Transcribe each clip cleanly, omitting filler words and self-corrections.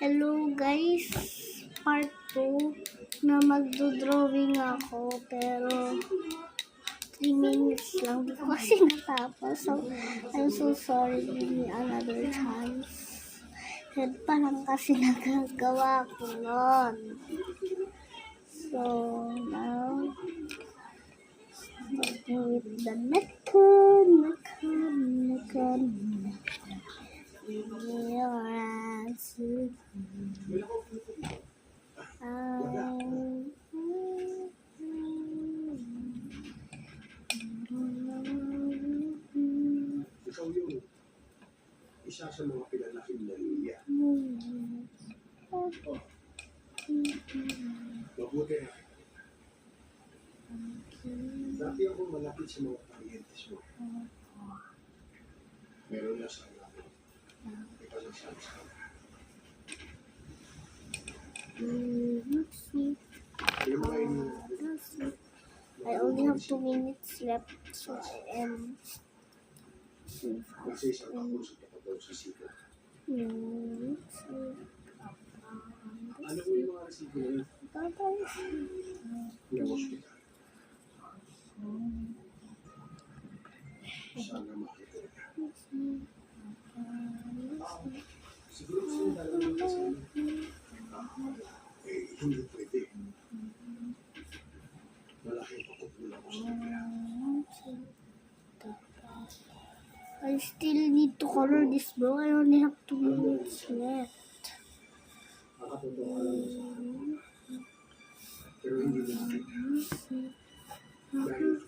Hello guys, part 2 na magdo-drawing ako pero 3 minutes lang, di ko kasi natapos. So, I'm so sorry, give me another chance. Head pa lang kasi nagagawa ko nun. So, now, starting with the method. Give me your answer. Ikaw yung isa sa mga pinalaking Maria. Mabuti na. Dati ako malapit sa mga parientes mo. Meron na sa akin. Ipanasabi sa akin. I only have 2 minutes left, so I am Kasi isang kapuso ka pa daw sa siko. Ano mo yung mga resibo na yun? Ng hospital. Sana makita ka. Siguro gusto yung dalawa ng kasi hindi pwede. Malaking pagkukulang ko sa kanya. I still need to color this book. I only have 2 minutes left. Nakatotoo ka lang sa akin. Pero hindi mo makita. Dahil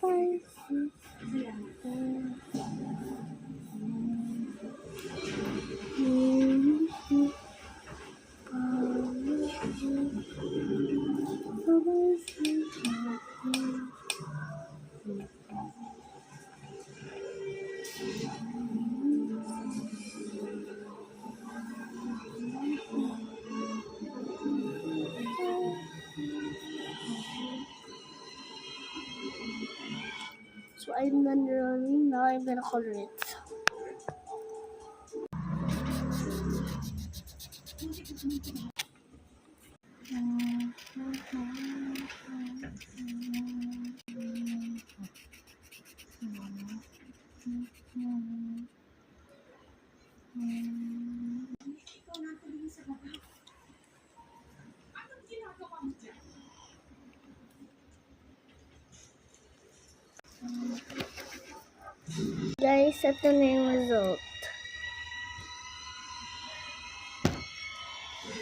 So I'm done drawing. Now I'm gonna color it. Guys, ito na yung result.